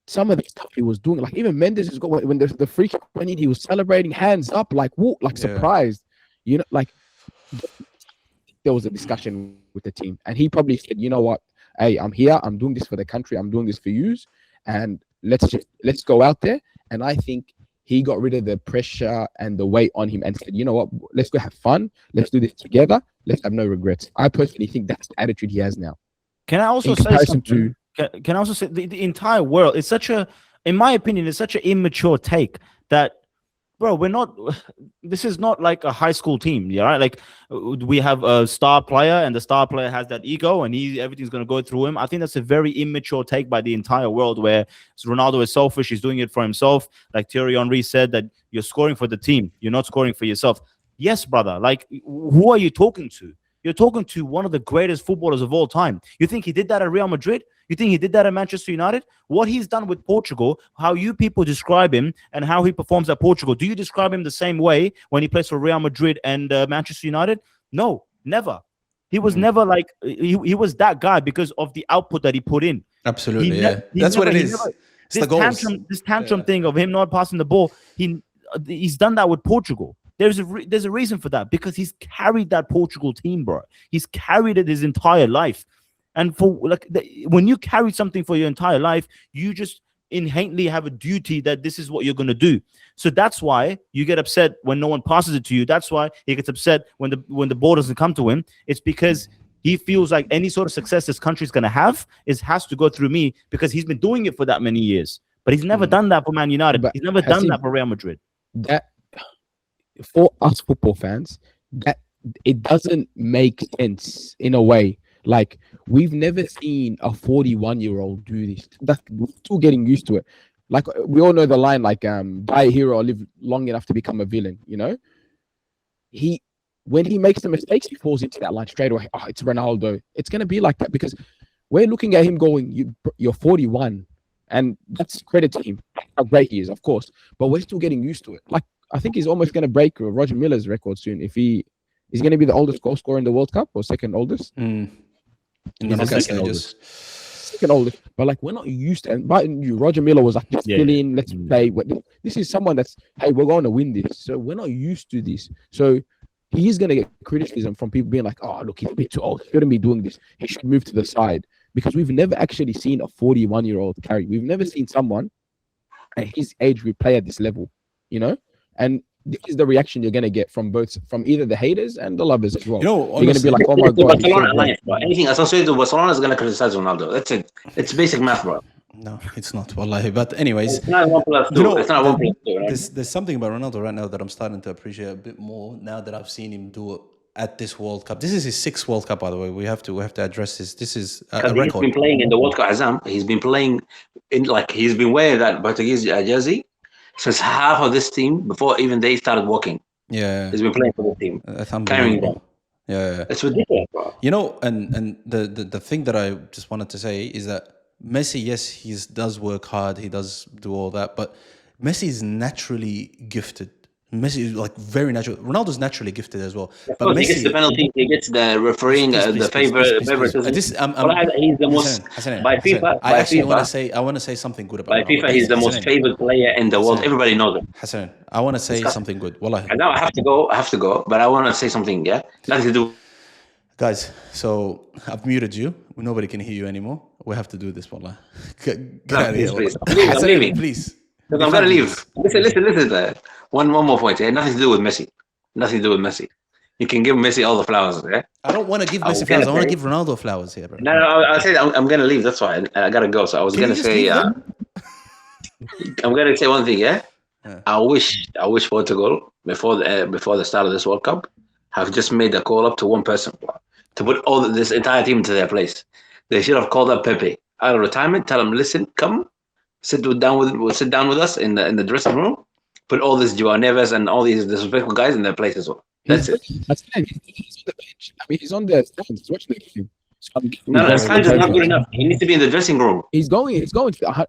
some of the stuff he was doing. Like, even Mendes has got, when the free kick went in, he was celebrating, hands up, like surprised. Like there was a discussion with the team, and he probably said, "You know what? Hey, I'm here. I'm doing this for the country. I'm doing this for yous, and let's go out there." And I think he got rid of the pressure and the weight on him and said, "You know what? Let's go have fun. Let's do this together. Let's have no regrets." I personally think that's the attitude he has now. Can I also say something? Can I also say the entire world is in my opinion, it's such an immature take that, bro, this is not like a high school team, yeah, right? Like, we have a star player and the star player has that ego and everything's going to go through him. I think that's a very immature take by the entire world, where Ronaldo is selfish. He's doing it for himself. Like Thierry Henry said, that you're scoring for the team. You're not scoring for yourself. Yes, brother. Like, who are you talking to? You're talking to one of the greatest footballers of all time. You think he did that at Real Madrid? You think he did that at Manchester United? What he's done with Portugal, how you people describe him and how he performs at Portugal, do you describe him the same way when he plays for Real Madrid and Manchester United? No, never. He was never like, he was that guy because of the output that he put in. Absolutely, That's what it is. This tantrum thing of him not passing the ball, he's done that with Portugal. There's a reason for that, because he's carried that Portugal team, bro. He's carried it his entire life. And when you carry something for your entire life, you just innately have a duty that this is what you're going to do. So that's why you get upset when no one passes it to you. That's why he gets upset when the ball doesn't come to him. It's because He feels like any sort of success this country's going to have has to go through me because he's been doing it for that many years. But he's never done that for Man United. But he's never done that for Real Madrid. That for us football fans, that it doesn't make sense in a way. Like, we've never seen a 41-year-old do this. We're still getting used to it. Like, we all know the line, like, die a hero or live long enough to become a villain, you know? When he makes the mistakes, he falls into that line straight away. Oh, it's Ronaldo. It's going to be like that because we're looking at him going, you're 41. And that's credit to him, how great he is, of course. But we're still getting used to it. Like, I think he's almost going to break Roger Miller's record soon. If he's going to be the oldest goal scorer in the World Cup or second oldest. In the knockout stages. Second oldest. But like, we're not used to it. But Roger Miller was like, just fill in, let's play. This is someone that's, hey, we're going to win this. So we're not used to this. So he's going to get criticism from people being like, oh, look, he's a bit too old. He shouldn't be doing this. He should move to the side. Because we've never actually seen a 41-year-old carry. We've never seen someone at his age play at this level, you know? And this is the reaction you're going to get from either the haters and the lovers as well. You know, you're going to be like, oh my God. Barcelona life, bro. Anything associated with Barcelona is going to criticize Ronaldo. That's it. It's basic math, bro. No, it's not. Wallahi. But anyways. It's not 1+2. You know, it's not 1+2. Right? There's something about Ronaldo right now that I'm starting to appreciate a bit more now that I've seen him do it at this World Cup. This is his 6th World Cup, by the way. We have to address this. This is a record. He's been playing in the World Cup, Azam. He's been playing he's been wearing that Portuguese jersey since half of this team before even they started walking. Yeah, he's been playing for the team. Carrying them. Yeah, it's ridiculous, bro. You know, and the thing that I just wanted to say is that Messi, yes, he does work hard. He does do all that, but Messi is naturally gifted. Messi is like very natural. Ronaldo's naturally gifted as well. But Messi, he gets the penalty. He gets the refereeing, the favoritism. He's the most by FIFA. I want to say something good about. By FIFA, he's the most favored player in the world. Everybody knows it. Hassan, I want to say something good. Wallahi. And now I have to go. But I want to say something. Yeah, nothing to do. Guys, so I've muted you. Nobody can hear you anymore. We have to do this, Wallah. Get out of here. Please. I'm leaving. Please. I'm going to leave. Listen. One more point. Nothing to do with Messi. Nothing to do with Messi. You can give Messi all the flowers. Yeah? I don't want to give Messi flowers. I want to give Ronaldo flowers here, bro. No. I'll say I'm going to leave. That's why I got to go. So I was going to say, I'm going to say one thing. Yeah. I wish Portugal before the start of this World Cup have just made a call up to one person to put this entire team into their place. They should have called up Pepe out of retirement. Tell him, listen, come sit down with us in the dressing room. Put all this Joao Neves and all these disrespectful guys in their place as well. That's it. That's fine. He's on the bench. I mean, he's on the stands. He's watching the game. No, stands is not good enough. He needs to be in the dressing room. He's going.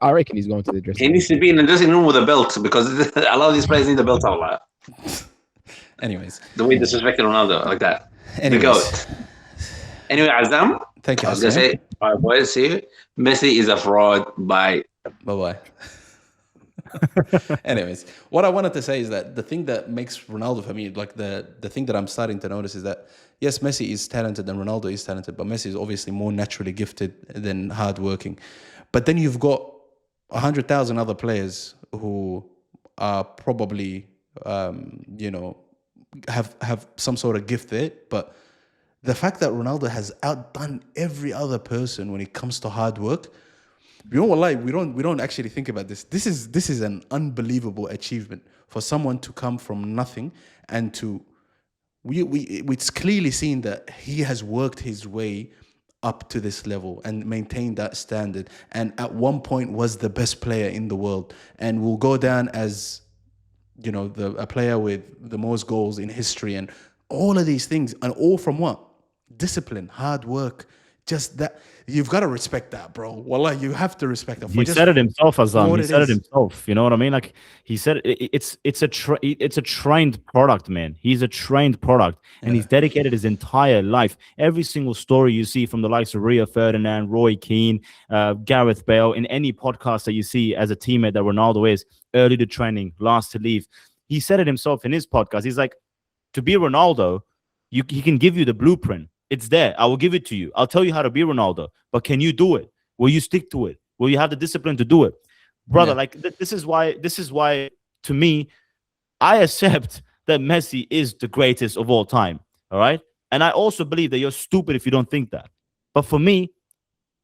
I reckon he's going to the dressing room. He needs to be in the dressing room with a belt because a lot of these players need a belt out. Anyways, the way disrespected Ronaldo like that. Anyways. The GOAT. Anyway, Azam. Thank you. I was gonna say, all right, boys, see you. Messi is a fraud. Bye. Bye. Anyways, what I wanted to say is that the thing that makes Ronaldo for me, like the thing that I'm starting to notice is that yes, Messi is talented and Ronaldo is talented, but Messi is obviously more naturally gifted than hardworking. But then you've got 100,000 other players who are probably, have some sort of gift there. But the fact that Ronaldo has outdone every other person when it comes to hard work, you know what? Like we don't actually think about this. This is an unbelievable achievement for someone to come from nothing and to. It's clearly seen that he has worked his way up to this level and maintained that standard, and at one point was the best player in the world, and will go down as, a player with the most goals in history, and all of these things, and all from what? Discipline, hard work. Just that, you've got to respect that, bro. Wallah, you have to respect that. He said it himself, Azam. He said it himself. You know what I mean? Like he said, it's a trained product, man. He's a trained product, and he's dedicated his entire life. Every single story you see from the likes of Rio Ferdinand, Roy Keane, Gareth Bale, in any podcast that you see as a teammate that Ronaldo is, early to training, last to leave. He said it himself in his podcast. He's like, to be Ronaldo, he can give you the blueprint. It's there. I will give it to you. I'll tell you how to be Ronaldo. But can you do it? Will you stick to it? Will you have the discipline to do it? Brother, this is why, to me, I accept that Messi is the greatest of all time. All right? And I also believe that you're stupid if you don't think that. But for me,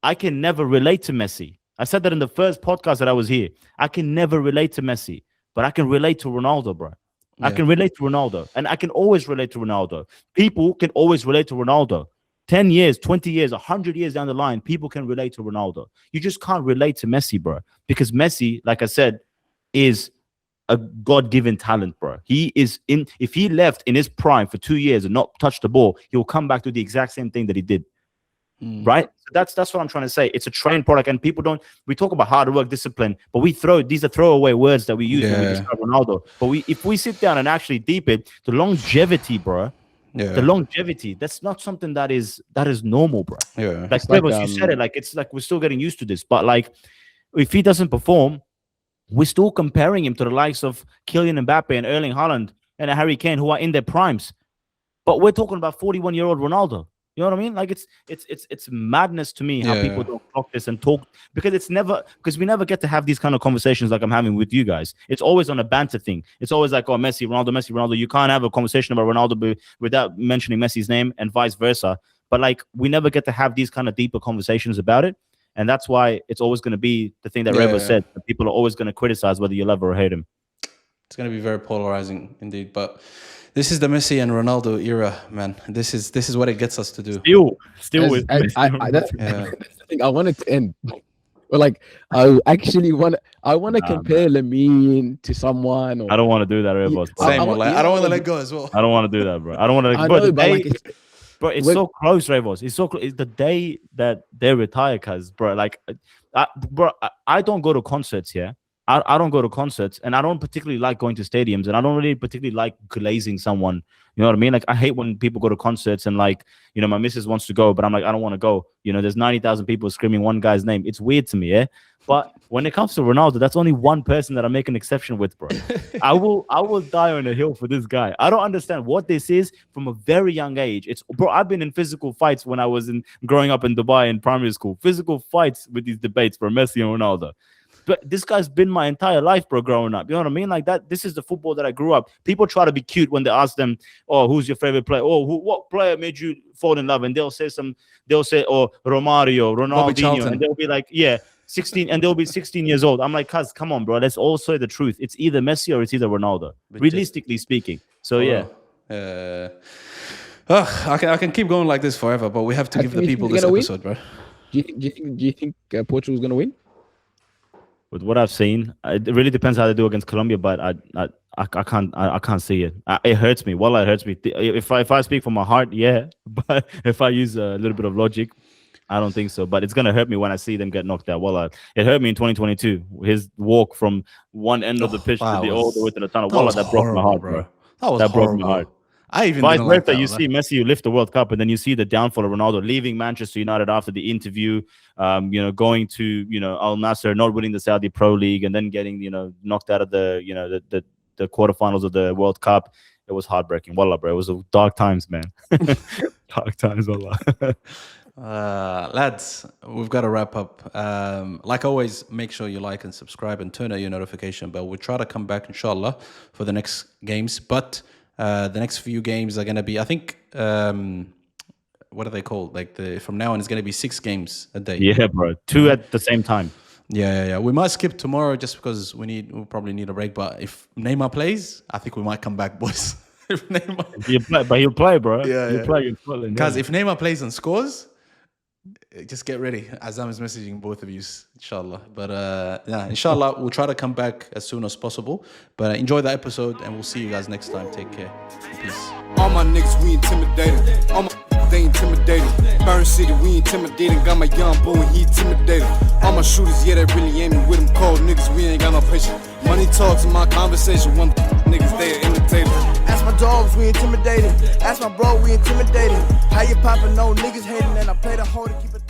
I can never relate to Messi. I said that in the first podcast that I was here. I can never relate to Messi, but I can relate to Ronaldo, bro. I can relate to Ronaldo, and I can always relate to Ronaldo. People can always relate to Ronaldo. 10 years, 20 years, 100 years down the line, people can relate to Ronaldo. You just can't relate to Messi, bro. Because Messi, like I said, is a God-given talent, bro. If he left in his prime for 2 years and not touch the ball, he'll come back to the exact same thing that he did. Right? So that's what I'm trying to say. It's a trained product, and we talk about hard work, discipline, but these are throwaway words that we use when we describe Ronaldo. But if we sit down and actually deep it, the longevity, bro, the longevity, that's not something that is normal, bro. Like you said it, it's like we're still getting used to this. But like, if he doesn't perform, we're still comparing him to the likes of Kylian Mbappe and Erling Haaland and Harry Kane, who are in their primes. But we're talking about 41-year-old Ronaldo. You know what I mean? Like it's madness to me how people don't talk this and talk, because we never get to have these kind of conversations like I'm having with you guys. It's always on a banter thing. It's always like, oh, Messi, Ronaldo. You can't have a conversation about Ronaldo without mentioning Messi's name, and vice versa. But like, we never get to have these kind of deeper conversations about it. And that's why it's always going to be the thing that Revo said, that people are always going to criticize whether you love or hate him. It's going to be very polarizing indeed. But this is the Messi and Ronaldo era, man. This is what it gets us to do. Still with that's the thing I wanted to end. But like, I actually want to compare Lamine to someone. I don't want to do that, Revo. Same. I don't want to let go as well. I don't want to do that, bro. I don't want to let go. Bro, it's so close, Ravos. It's so close. It's the day that they retire, cuz, bro. Like, I don't go to concerts, yeah. I don't go to concerts, and I don't particularly like going to stadiums, and I don't really particularly like glazing someone. You know what I mean? Like, I hate when people go to concerts and, like, you know, my missus wants to go, but I'm like, I don't want to go. You know, there's 90,000 people screaming one guy's name. It's weird to me, yeah? But when it comes to Ronaldo, that's only one person that I make an exception with, bro. I will die on a hill for this guy. I don't understand what this is from a very young age. Bro, I've been in physical fights when I was growing up in Dubai in primary school. Physical fights with these debates for Messi and Ronaldo. But this guy's been my entire life, bro, growing up. You know what I mean? Like that. This is the football that I grew up. People try to be cute when they ask them, "Oh, who's your favorite player? Oh, what player made you fall in love?" And they'll say, "Oh, Romario, Ronaldinho," and they'll be like, "Yeah, 16," and they'll be 16 years old. I'm like, "Cuz, come on, bro. Let's all say the truth. It's either Messi or it's either Ronaldo, realistically speaking." So I can keep going like this forever, but we have to give the people this episode, bro. Do you think Portugal's gonna win? With what I've seen, it really depends how they do against Colombia, but I can't see it. It hurts me. Well, it hurts me. If I speak from my heart, yeah. But if I use a little bit of logic, I don't think so. But it's gonna hurt me when I see them get knocked out. Well, it hurt me in 2022. His walk from one end of the pitch to all the way to the tunnel. Well, that broke my heart, bro. That broke my heart. I even vice versa, you see Messi lift the World Cup, and then you see the downfall of Ronaldo leaving Manchester United after the interview, going to Al Nassr, not winning the Saudi Pro League, and then getting knocked out of the the quarterfinals of the World Cup. It was heartbreaking. Wallah, bro, it was dark times, man. Dark times, wallah. Lads, we've got to wrap up. Like always, make sure you like and subscribe and turn on your notification bell. We'll try to come back, inshallah, for the next games, but the next few games are going to be, I think, what are they called? Like from now on, it's going to be 6 games a day. Yeah, bro. 2 at the same time. Yeah. We might skip tomorrow just because we'll probably need a break. But if Neymar plays, I think we might come back, boys. If Neymar... He'll play, bro. Yeah, he'll play in Scotland. Guys, if Neymar plays and scores, just get ready. Azam is messaging both of you, inshallah. But inshallah, we'll try to come back as soon as possible. But enjoy the episode, and we'll see you guys next time. Take care. Peace. All my niggas, we intimidated. All my they intimidated. Burn City, we intimidating. Got my young boy, he intimidated. All my shooters, yeah, they really aiming with them cold niggas. We ain't got no patience. Money talks in my conversation. One niggas, they are imitating. Ask my dogs, we intimidating. Ask my bro, we intimidating. How you poppin', no niggas hating, and I play the hoe to keep it.